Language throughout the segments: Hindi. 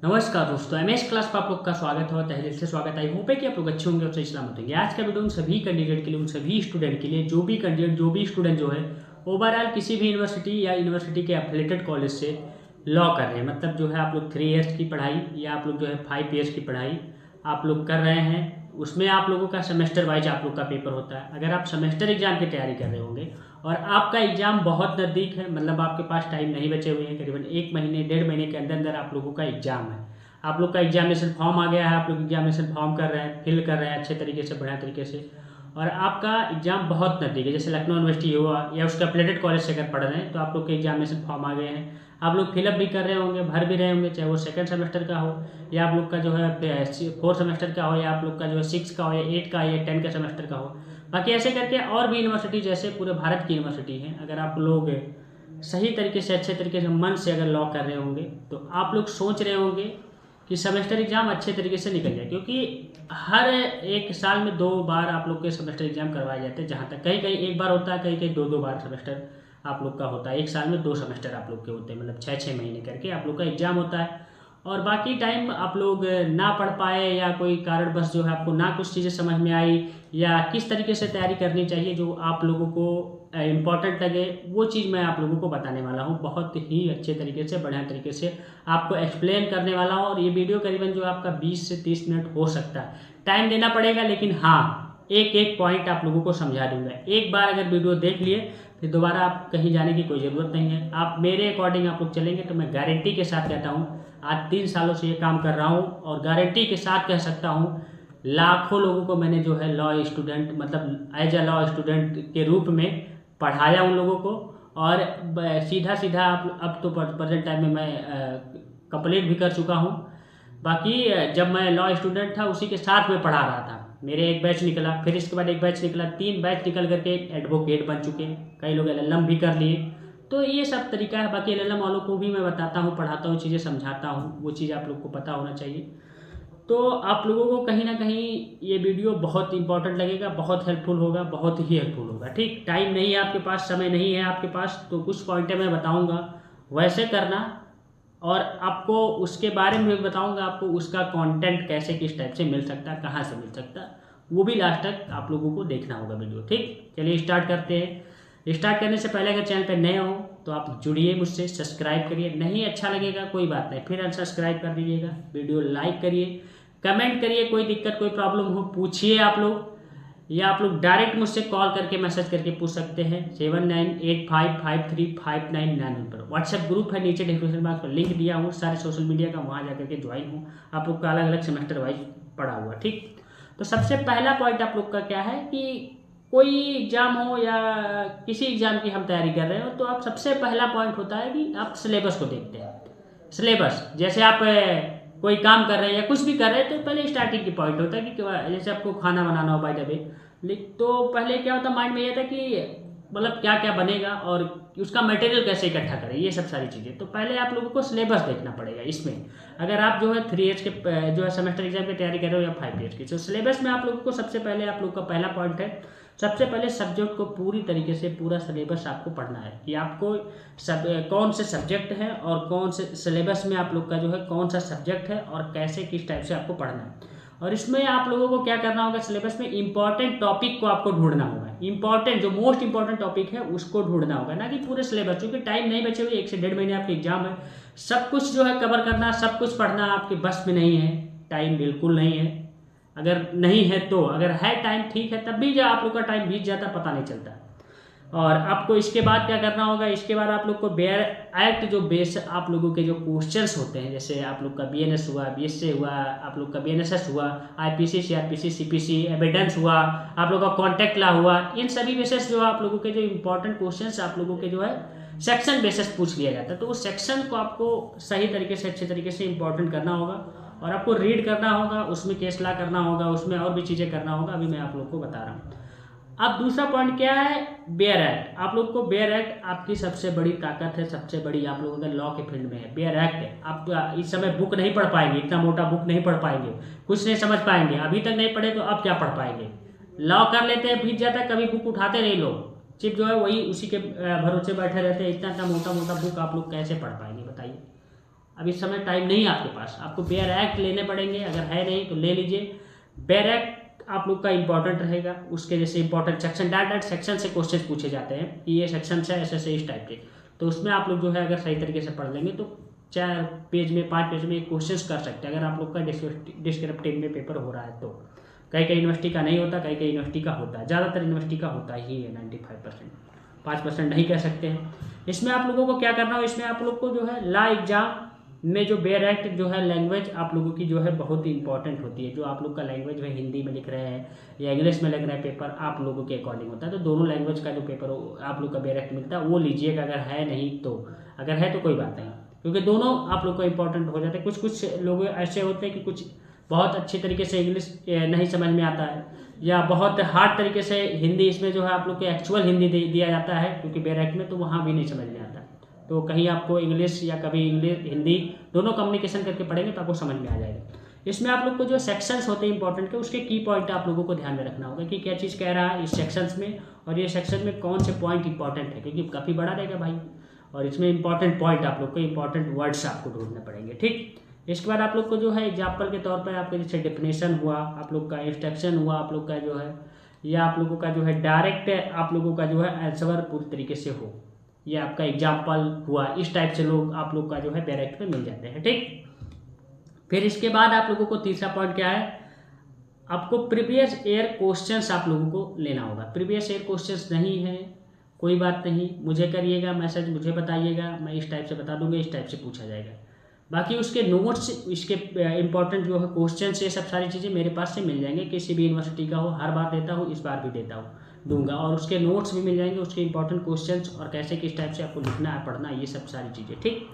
नमस्कार दोस्तों, एमएस क्लास पर आप लोग का स्वागत है और तहे दिल से स्वागत। आई होप है कि आप लोग अच्छे होंगे और सही सलामत होंगे। आज का वीडियो उन सभी कैंडिडेट के लिए, उन सभी स्टूडेंट के लिए जो भी स्टूडेंट जो है ओवरऑल किसी भी यूनिवर्सिटी या यूनिवर्सिटी के एफिलेटेड कॉलेज से लॉ कर रहे हैं, मतलब जो है आप लोग 3 ईयर्स की पढ़ाई या आप लोग जो है 5 ईयर्स की पढ़ाई आप लोग कर रहे हैं। उसमें आप लोगों का सेमेस्टर वाइज आप लोग का पेपर होता है। अगर आप सेमेस्टर एग्जाम की तैयारी कर रहे होंगे और आपका एग्जाम बहुत नज़दीक है, मतलब आपके पास टाइम नहीं बचे हुए हैं, करीबन 1 महीने 1.5 महीने के अंदर अंदर आप लोगों का एग्जाम है। आप लोग का एग्जामिनेशन फॉर्म आ गया है, आप लोग एग्जामिनेशन फॉर्म कर रहे हैं, फिल कर रहे हैं अच्छे तरीके से, बढ़िया तरीके से, और आपका एग्जाम बहुत नज़दीक है, जैसे लखनऊ यूनिवर्सिटी हुआ या उसका एफिलिएटेड कॉलेज से अगर पढ़ रहे हैं तो आप लोग के एग्जामिनेशन फॉर्म आ गए हैं। आप लोग फिलअप भी कर रहे होंगे, भर भी रहे होंगे, चाहे वो सेकंड सेमेस्टर का हो या आप लोग का जो है 4 सेमेस्टर का हो या आप लोग का जो है 6 का हो या 8 का या 10 का सेमेस्टर का हो। बाकी ऐसे करके और भी यूनिवर्सिटी जैसे पूरे भारत की यूनिवर्सिटी हैं, अगर आप लोग सही तरीके से अच्छे तरीके से मन से अगर लॉ कर रहे होंगे तो आप लोग सोच रहे होंगे कि सेमेस्टर एग्जाम अच्छे तरीके से निकल जाए, क्योंकि हर एक साल में 2 बार आप लोग के सेमेस्टर एग्जाम करवाए जाते हैं। जहाँ तक कहीं कहीं 1 बार होता है, कहीं कहीं 2-2 बार सेमेस्टर आप लोग का होता है। एक साल में 2 सेमेस्टर आप लोग के होते हैं, मतलब 6-6 महीने करके आप लोग का एग्जाम होता है। और बाकी टाइम आप लोग ना पढ़ पाए या कोई कारणवश जो है आपको ना कुछ चीज़ें समझ में आई या किस तरीके से तैयारी करनी चाहिए जो आप लोगों को इम्पॉर्टेंट लगे, वो चीज़ मैं आप लोगों को बताने वाला हूँ। बहुत ही अच्छे तरीके से, बढ़िया तरीके से आपको एक्सप्लेन करने वाला हूँ। और ये वीडियो करीबन जो आपका 20 से 30 मिनट हो सकता है, टाइम देना पड़ेगा, लेकिन हाँ, एक एक पॉइंट आप लोगों को समझा दूंगा। एक बार अगर वीडियो देख लिए फिर दोबारा आप कहीं जाने की कोई ज़रूरत नहीं है। आप मेरे अकॉर्डिंग आप लोग चलेंगे तो मैं गारंटी के साथ कहता हूँ, आज 3 सालों से ये काम कर रहा हूँ और गारंटी के साथ कह सकता हूँ लाखों लोगों को मैंने जो है लॉ स्टूडेंट, मतलब एज अ लॉ स्टूडेंट के रूप में पढ़ाया उन लोगों को। और सीधा सीधा अब तो प्रेजेंट टाइम में मैं कंप्लीट भी कर चुका हूँ। बाकी जब मैं लॉ स्टूडेंट था उसी के साथ में पढ़ा रहा था। मेरे एक बैच निकला, फिर इसके बाद एक बैच निकला, 3 बैच निकल करके एडवोकेट बन चुके, कई लोग एलएलएम भी कर लिए। तो ये सब तरीका है। बाकी एलएलएम वालों को भी मैं बताता हूँ, पढ़ाता हूँ, चीज़ें समझाता हूँ, वो चीज़ आप लोग को पता होना चाहिए। तो आप लोगों को कहीं ना कहीं ये वीडियो बहुत इंपॉर्टेंट लगेगा, बहुत हेल्पफुल होगा, बहुत ही हेल्पफुल होगा। ठीक, टाइम नहीं है आपके पास, समय नहीं है आपके पास, तो कुछ पॉइंटें मैं बताऊंगा, वैसे करना। और आपको उसके बारे में भी बताऊंगा, आपको उसका कंटेंट कैसे किस टाइप से मिल सकता है, कहाँ से मिल सकता है, वो भी लास्ट तक आप लोगों को देखना होगा वीडियो। ठीक, चलिए स्टार्ट करते हैं। स्टार्ट करने से पहले अगर चैनल पर नए हो तो आप जुड़िए मुझसे, सब्सक्राइब करिए। नहीं अच्छा लगेगा कोई बात नहीं, फिर अनसब्सक्राइब कर दीजिएगा। वीडियो लाइक करिए, कमेंट करिए, कोई दिक्कत कोई प्रॉब्लम हो पूछिए आप लोग, या आप लोग डायरेक्ट मुझसे कॉल करके मैसेज करके पूछ सकते हैं 7985535991 पर। व्हाट्सएप ग्रुप है, नीचे डिस्क्रिप्शन बॉक्स पर लिंक दिया हूँ, सारे सोशल मीडिया का, वहाँ जाकर के ज्वाइन हूँ। आप लोग का अलग अलग सेमेस्टर वाइज पढ़ा हुआ। ठीक, तो सबसे पहला पॉइंट आप लोग का क्या है कि कोई एग्जाम हो या किसी एग्जाम की हम तैयारी कर रहे हो तो आप सबसे पहला पॉइंट होता है कि आप सिलेबस को देखते हैं। सिलेबस, जैसे आप कोई काम कर रहे हैं या कुछ भी कर रहे हैं तो पहले स्टार्टिंग की पॉइंट होता है कि जैसे आपको खाना बनाना हो बाय द वे, तो पहले क्या होता माइंड में ये था कि मतलब क्या क्या बनेगा और उसका मटेरियल कैसे इकट्ठा करें, ये सब सारी चीज़ें। तो पहले आप लोगों को सिलेबस देखना पड़ेगा इसमें। अगर आप जो है 3 ईयर्स के जो है सेमेस्टर एग्जाम की तैयारी कर रहे हो या 5 ईयर्स की, तो सिलेबस में आप लोगों को सबसे पहले, आप लोग का पहला पॉइंट है, सबसे पहले सब्जेक्ट को पूरी तरीके से पूरा सिलेबस आपको पढ़ना है कि आपको कौन से सब्जेक्ट है और कौन से सिलेबस में आप लोग का जो है कौन सा सब्जेक्ट है और कैसे किस टाइप से आपको पढ़ना है। और इसमें आप लोगों को क्या करना होगा, सिलेबस में इंपॉर्टेंट टॉपिक को आपको ढूंढना होगा। इंपॉर्टेंट, जो मोस्ट इंपॉर्टेंट टॉपिक है उसको ढूंढना होगा, ना कि पूरे सिलेबस, क्योंकि टाइम नहीं बचे हुए, 1 से 1.5 महीने आपके एग्जाम है। सब कुछ जो है कवर करना, सब कुछ पढ़ना आपके बस में नहीं है, टाइम बिल्कुल नहीं है। अगर नहीं है तो, अगर है टाइम ठीक है, तब भी जो आप लोग का टाइम बीत जाता पता नहीं चलता। और आपको इसके बाद क्या करना होगा, इसके बाद आप लोग को बेयर एक्ट, जो बेस आप लोगों के जो क्वेश्चंस होते हैं, जैसे आप लोग का बीएनएस हुआ, बीएसए हुआ, आप लोग का बीएनएसएस हुआ, आईपीसी, सीआरपीसी, सीपीसी, एविडेंस हुआ, आप लोग का कॉन्टैक्ट लॉ हुआ, इन सभी बेसिस जो आप लोगों के जो इंपॉर्टेंट क्वेश्चंस आप लोगों के जो है सेक्शन बेसिस पूछ लिया जाता है। तो उस सेक्शन को आपको सही तरीके से, अच्छे तरीके से इंपॉर्टेंट करना होगा और आपको रीड करना होगा, उसमें केस लॉ करना होगा, उसमें और भी चीज़ें करना होगा, अभी मैं आप लोग को बता रहा हूँ। अब दूसरा पॉइंट क्या है, बेयर एक्ट। आप लोग को बेयर एक्ट आपकी सबसे बड़ी ताकत है, सबसे बड़ी आप लोगों के लॉ के फील्ड में है बेयर एक्ट। आप इस समय बुक नहीं पढ़ पाएंगे, इतना मोटा बुक नहीं पढ़ पाएंगे, कुछ नहीं समझ पाएंगे, अभी तक नहीं पढ़े तो अब क्या पढ़ पाएंगे। लॉ कर लेते हैं, बीत जाता है, कभी बुक उठाते नहीं लोग, सिर्फ जो है वही उसी के भरोसे बैठे रहते हैं। इतना इतना मोटा मोटा बुक आप लोग कैसे पढ़ पाएंगे बताइए। अब इस समय टाइम नहीं है आपके पास, आपको बेयर एक्ट लेने पड़ेंगे, अगर है नहीं तो ले लीजिए। बेयर एक्ट आप लोग का इंपॉर्टेंट रहेगा, उसके जैसे इंपॉर्टेंट सेक्शन डायरेक्ट सेक्शन से क्वेश्चन पूछे जाते हैं कि ये सेक्शन है ऐसे ऐसे इस टाइप के, तो उसमें आप लोग जो है अगर सही तरीके से पढ़ लेंगे तो 4 पेज में 5 पेज में क्वेश्चन कर सकते हैं, अगर आप लोग का डिस्क्रिप्टिव में पेपर हो रहा है तो। कई कई यूनिवर्सिटी का नहीं होता, कई कई यूनिवर्सिटी का होता है, ज़्यादातर यूनिवर्सिटी का होता ही है 95%, 5% नहीं कह सकते हैं। इसमें आप लोगों को क्या करना हो, इसमें आप लोग को जो है ला एग्जाम में जो बेयर एक्ट जो है लैंग्वेज आप लोगों की जो है बहुत ही इंपॉर्टेंट होती है। जो आप लोग का लैंग्वेज में हिंदी में लिख रहे हैं या इंग्लिश में लिख रहे हैं पेपर, आप लोगों के अकॉर्डिंग होता है, तो दोनों लैंग्वेज का जो पेपर आप लोग का बेयर एक्ट मिलता है वो लीजिएगा, अगर है नहीं तो, अगर है तो कोई बात नहीं, क्योंकि दोनों आप लोग को इंपॉर्टेंट हो जाते हैं। कुछ कुछ लोग ऐसे होते हैं कि कुछ बहुत अच्छी तरीके से इंग्लिश नहीं समझ में आता है, या बहुत हार्ड तरीके से हिंदी, इसमें जो है आप लोग को एक्चुअल हिंदी दिया जाता है क्योंकि बेयर एक्ट में, तो वहाँ भी नहीं समझ में आता। तो कहीं आपको इंग्लिश या कभी इंग्लिश हिंदी दोनों कम्युनिकेशन करके पढ़ेंगे तो आपको समझ में आ जाएगा। इसमें आप लोग को जो सेक्शंस होते हैं इंपॉर्टेंट के, उसके की पॉइंट आप लोगों को ध्यान में रखना होगा कि क्या चीज़ कह रहा है इस सेक्शंस में, और ये सेक्शन में कौन से पॉइंट इंपॉर्टेंट है, क्योंकि काफ़ी बड़ा रहेगा भाई, और इसमें इंपॉर्टेंट पॉइंट आप लोग को इंपॉर्टेंट वर्ड्स आपको ढूंढने पड़ेंगे। ठीक, इसके बाद आप लोग को जो है एग्जाम्पल के तौर पर आपके जैसे डेफिनेशन हुआ, आप लोग का इंस्ट्रक्शन हुआ, आप लोग का जो है, या आप लोगों का जो है डायरेक्ट आप लोगों का जो है आंसर पूरी तरीके से हो, ये आपका एग्जाम्पल हुआ, इस टाइप से लोग आप लोग का जो है बेयर एक्ट में मिल जाते हैं। ठीक, फिर इसके बाद आप लोगों को तीसरा पॉइंट क्या है, आपको प्रीवियस ईयर क्वेश्चंस आप लोगों को लेना होगा। प्रीवियस ईयर क्वेश्चंस नहीं है कोई बात नहीं, मुझे करिएगा मैसेज, मुझे बताइएगा, मैं इस टाइप से बता दूंगा, इस टाइप से पूछा जाएगा। बाकी उसके नोट्स, इसके इंपॉर्टेंट जो है क्वेश्चन, ये सब सारी चीज़ें मेरे पास से मिल जाएंगे, किसी भी यूनिवर्सिटी का हो, हर बार देता हूँ, इस बार भी देता हूँ, दूंगा, और उसके नोट्स भी मिल जाएंगे, उसके इंपॉर्टेंट क्वेश्चंस और कैसे किस टाइप से आपको लिखना है, पढ़ना, ये सब सारी चीज़ें। ठीक,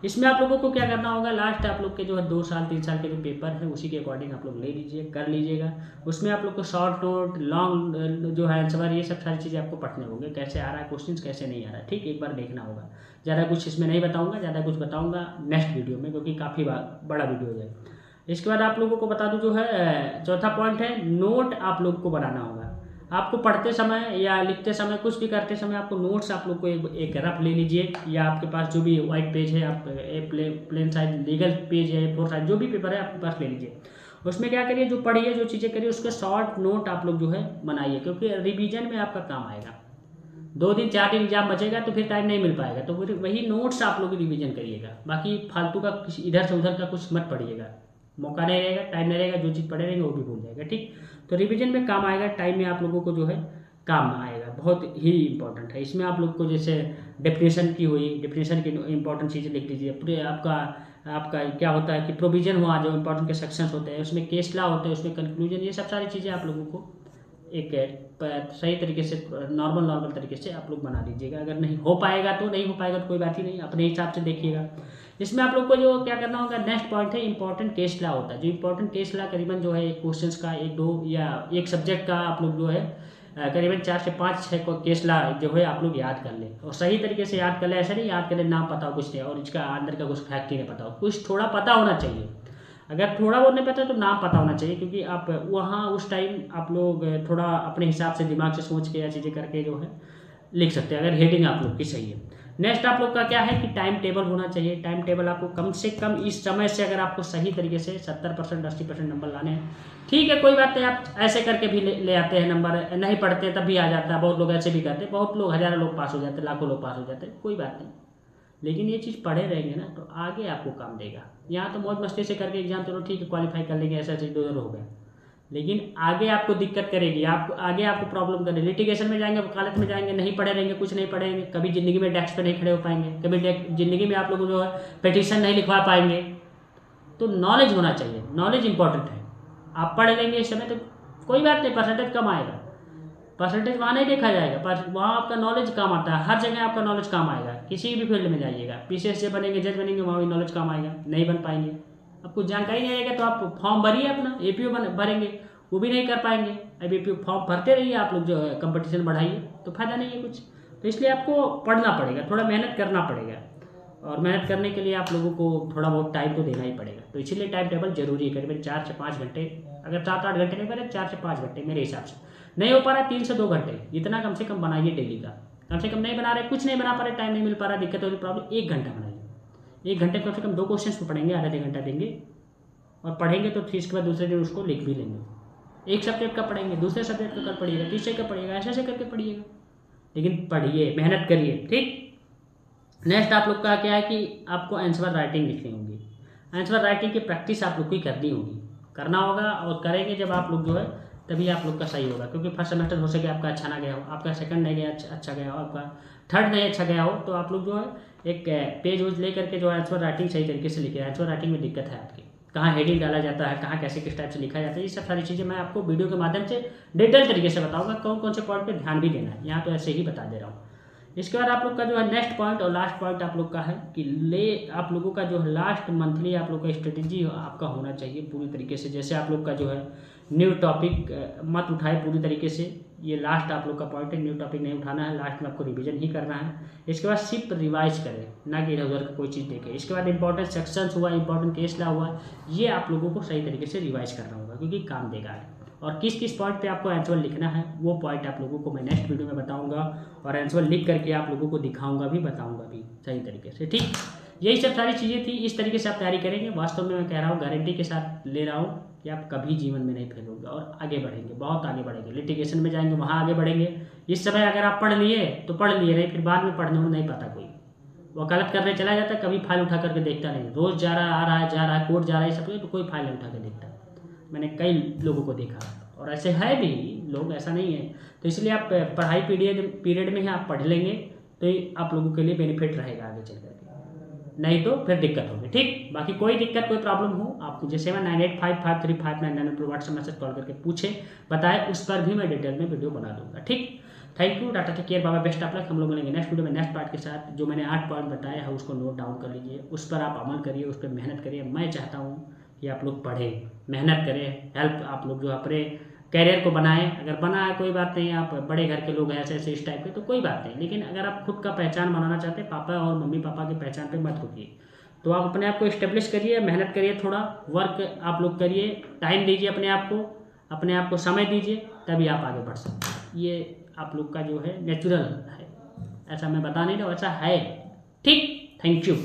इसमें आप लोगों को क्या करना होगा, लास्ट आप लोग के जो है 2 साल 3 साल के जो पेपर है उसी के अकॉर्डिंग आप लोग ले लीजिए, कर लीजिएगा। उसमें आप लोग को शॉर्ट नोट, लॉन्ग जो है आंसर, ये सब सारी चीज़ें आपको पढ़ने होंगे, कैसे आ रहा है क्वेश्चन, कैसे नहीं आ रहा है। ठीक, एक बार देखना होगा, ज़्यादा कुछ इसमें नहीं बताऊँगा, ज़्यादा कुछ बताऊँगा नेक्स्ट वीडियो में, क्योंकि काफ़ी बड़ा वीडियो हो जाएगा। इसके बाद आप लोगों को बता दूँ जो है चौथा पॉइंट है, नोट आप लोग को बनाना होगा। आपको पढ़ते समय या लिखते समय, कुछ भी करते समय आपको नोट्स आप लोग को एक रफ ले लीजिए, या आपके पास जो भी वाइट पेज है, आप प्लेन साइज लीगल पेज है, 4 साइज जो भी पेपर है आपके पास ले लीजिए। उसमें क्या करिए, जो पढ़िए, जो चीज़ें करिए, उसके शॉर्ट नोट आप लोग जो है बनाइए, क्योंकि रिवीजन में आपका काम आएगा। 2 दिन 4 दिन एग्जाम बचेगा तो फिर टाइम नहीं मिल पाएगा, तो फिर वही नोट्स आप लोग रिवीजन करिएगा। बाकी फालतू का किसी इधर से उधर का कुछ मत पढ़िएगा, मौका नहीं रहेगा, टाइम नहीं रहेगा, जो चीज़ पढ़े रहेंगे वो भी भूल जाएगा। ठीक, तो रिवीजन में काम आएगा, टाइम में आप लोगों को जो है काम आएगा, बहुत ही इंपॉर्टेंट है। इसमें आप लोग को जैसे डेफिनेशन की हुई, डेफिनेशन की इंपॉर्टेंट चीज़ें लिख लीजिए। पूरे आपका क्या होता है कि प्रोविजन हुआ, जो इंपॉर्टेंट के सेक्शंस होते हैं, उसमें केस लॉ होते हैं, उसमें कंक्लूजन, ये सब सारी चीज़ें आप लोगों को एक सही तरीके से नॉर्मल तरीके से आप लोग बना लीजिएगा। अगर नहीं हो पाएगा तो नहीं हो पाएगा तो कोई बात ही नहीं, अपने हिसाब से देखिएगा। इसमें आप लोग को जो क्या करना होगा, नेक्स्ट पॉइंट है इंपॉर्टेंट केस लॉ होता है। जो इंपॉर्टेंट केस लॉ करीबन जो है एक क्वेश्चंस का 1-2 या एक सब्जेक्ट का आप लोग जो है करीबन 4 से 5-6 केस लॉ जो है आप लोग याद कर लें, और सही तरीके से याद कर लें। ऐसा नहीं याद कर लें नाम पता हो कुछ नहीं, और इसका अंदर का कुछ फैक्ट ही नहीं पता हो, कुछ थोड़ा पता होना चाहिए। अगर थोड़ा बहुत नहीं पता तो नाम पता होना चाहिए, क्योंकि आप वहाँ उस टाइम आप लोग थोड़ा अपने हिसाब से दिमाग से सोच के या चीज़ें करके जो है लिख सकते हैं, अगर हेडिंग आप लोग की सही है। नेक्स्ट आप लोग का क्या है कि टाइम टेबल होना चाहिए। टाइम टेबल आपको कम से कम इस समय से, अगर आपको सही तरीके से 70% 80% नंबर लाने हैं, ठीक है कोई बात नहीं, आप ऐसे करके भी ले आते हैं नंबर, नहीं पढ़ते तब भी आ जाता है। बहुत लोग ऐसे भी करते हैं, बहुत लोग हज़ारों लोग पास हो जाते हैं, लाखों लोग पास हो जाते हैं, कोई बात नहीं। लेकिन ये चीज़ पढ़े रहेंगे ना तो आगे आपको काम देगा। यहाँ तो मौज मस्ती से करके एग्जाम, चलो ठीक है क्वालिफाई कर लेंगे, ऐसा चीज़ 2 हो गया, लेकिन आगे आपको दिक्कत करेगी, आगे आपको प्रॉब्लम करेगी। लिटिगेशन में जाएंगे, वकालत में जाएंगे, नहीं पढ़े रहेंगे, कुछ नहीं पढ़ेंगे, कभी ज़िंदगी में डेस्क पे नहीं खड़े हो पाएंगे, कभी ज़िंदगी में आप लोग जो है पिटीशन नहीं लिखवा पाएंगे। तो नॉलेज होना चाहिए, नॉलेज इंपॉर्टेंट है। आप पढ़ लेंगे इस समय तो कोई बात नहीं, परसेंटेज कम आएगा, परसेंटेज वहाँ नहीं देखा जाएगा, पर वहाँ आपका नॉलेज काम आता है। हर जगह आपका नॉलेज काम आएगा, किसी भी फील्ड में जाइएगा, पीसीएस से बनेंगे, जज बनेंगे, वहाँ भी नॉलेज काम आएगा। नहीं बन पाएंगे, आपको जानकारी नहीं आएगा तो आप फॉर्म भरिए, अपना एपीओ भरेंगे, वो भी नहीं कर पाएंगे। अब एपीओ फॉर्म भरते रहिए आप लोग, जो है कंपटीशन बढ़ाइए, तो फायदा नहीं है कुछ। तो इसलिए आपको पढ़ना पड़ेगा, थोड़ा मेहनत करना पड़ेगा, और मेहनत करने के लिए आप लोगों को थोड़ा बहुत टाइम तो देना ही पड़ेगा। तो इसीलिए टाइम टेबल जरूरी है, करीबन 4 से 5 घंटे, अगर 7-8 घंटे नहीं बने 4 से 5 घंटे मेरे हिसाब से। नहीं हो पा रहा 3 से 2 घंटे, इतना कम से कम बनाइए डेली का। कम से कम नहीं बना रहे, कुछ नहीं बना पा रहे, टाइम नहीं मिल पा रहा, दिक्कत हो रही, प्रॉब्लम, 1 घंटा बनाइए। 1 घंटे में कम से कम 2 क्वेश्चन तो पढ़ेंगे, आधा 1 घंटा देंगे और पढ़ेंगे तो फिर इसके बाद दूसरे दिन उसको लिख भी लेंगे। एक सब्जेक्ट का पढ़ेंगे, दूसरे सब्जेक्ट का कल पढ़िएगा, तीसरे का पढ़िएगा, ऐसे ऐसे करके पढ़िएगा, लेकिन पढ़िए, मेहनत करिए, ठीक। नेक्स्ट आप लोग का क्या है कि आपको आंसर राइटिंग लिखनी होगी। आंसर राइटिंग की प्रैक्टिस आप लोग को ही करनी होगी, करना होगा, और करेंगे जब आप लोग जो है तभी आप लोग का सही होगा। क्योंकि फर्स्ट सेमेस्टर हो सके आपका अच्छा ना गया हो, आपका सेकंड नहीं गया अच्छा गया हो, आपका थर्ड नहीं अच्छा गया हो, तो आप लोग जो है एक पेज वेज ले करके जो है आंसर राइटिंग सही तरीके से लिखे। आंसर राइटिंग में दिक्कत है आपकी, कहाँ हेडिंग डाला जाता है, कहाँ कैसे किस टाइप से लिखा जाता है, ये सब सारी चीज़ें मैं आपको वीडियो के माध्यम से डिटेल तरीके से बताऊंगा, कौन कौन से पॉइंट पे ध्यान भी देना है, यहाँ तो ऐसे ही बता दे रहा हूँ। इसके बाद आप लोग का जो है नेक्स्ट पॉइंट और लास्ट पॉइंट आप लोग का है कि आप लोगों का जो है लास्ट मंथली आप लोग का स्ट्रेटेजी आपका होना चाहिए पूरी तरीके से। जैसे आप लोग का जो है न्यू टॉपिक मत उठाए पूरी तरीके से, ये लास्ट आप लोग का पॉइंट है, न्यू टॉपिक नहीं उठाना है, लास्ट में आपको रिवीजन ही करना है। इसके बाद सिर्फ रिवाइज करें, ना कि इधर उधर का कोई चीज़ देखें। इसके बाद इंपॉर्टेंट सेक्शंस हुआ, इंपॉर्टेंट केस ला हुआ, ये आप लोगों को सही तरीके से रिवाइज करना होगा, क्योंकि काम देगा। और किस किस पॉइंट पे आपको आंसर लिखना है वो पॉइंट आप लोगों को मैं नेक्स्ट वीडियो में बताऊंगा, और आंसर लिख करके आप लोगों को दिखाऊंगा भी, बताऊंगा भी सही तरीके से, ठीक। यही सब सारी चीज़ें थी, इस तरीके से आप तैयारी करेंगे। वास्तव में मैं कह रहा हूँ, गारंटी के साथ ले रहा हूँ कि आप कभी जीवन में नहीं फेल होगे और आगे बढ़ेंगे, बहुत आगे बढ़ेंगे, लिटिगेशन में जाएंगे, वहाँ आगे बढ़ेंगे। इस समय अगर आप पढ़ लिए तो पढ़ लिए, नहीं फिर बाद में पढ़ने में नहीं पता कोई वकालत करने चला जाता है, कभी फाइल उठा करके देखता नहीं, रोज जा रहा है, आ रहा है, जा रहा है, कोर्ट जा रहा है, सब तो कोई फाइल नहीं उठा के देखता। मैंने कई लोगों को देखा और ऐसे है भी लोग, ऐसा नहीं है। तो इसलिए आप पढ़ाई पीरियड में ही आप पढ़ लेंगे तो आप लोगों के लिए बेनिफिट रहेगा आगे चल करके, नहीं तो फिर दिक्कत होगी, ठीक। बाकी कोई दिक्कत कोई प्रॉब्लम हो आप मुझे 7855355999 पर व्हाट्सएप मैसेज कॉल करके पूछे बताए, उस पर भी मैं डिटेल में वीडियो बना दूंगा, ठीक। Thank you, tata take care, बाबा बेस्ट ऑफ लक। हम लोग मिलेंगे नेक्स्ट वीडियो में नेक्स्ट पार्ट के साथ। जो मैंने 8 पॉइंट बताया है उसको नोट डाउन कर लीजिए, उस पर आप अमल करिए, उस पर मेहनत करिए। मैं चाहता हूँ कि आप लोग पढ़ें, मेहनत करें, हेल्प आप लोग जो अपने कैरियर को बनाएं। अगर बना है कोई बात नहीं, आप बड़े घर के लोग हैं ऐसे ऐसे इस टाइप के तो कोई बात नहीं, लेकिन अगर आप खुद का पहचान बनाना चाहते हैं, पापा और मम्मी पापा की पहचान पे मत रुकिए, तो आप अपने आप को इस्टेब्लिश करिए, मेहनत करिए, थोड़ा वर्क आप लोग करिए, टाइम दीजिए अपने आप को समय दीजिए, तभी आप आगे बढ़ सकते हैं। ये आप लोग का जो है नेचुरल है, ऐसा मैं बता नहीं रहा हूँ, ऐसा है, ठीक। Thank you.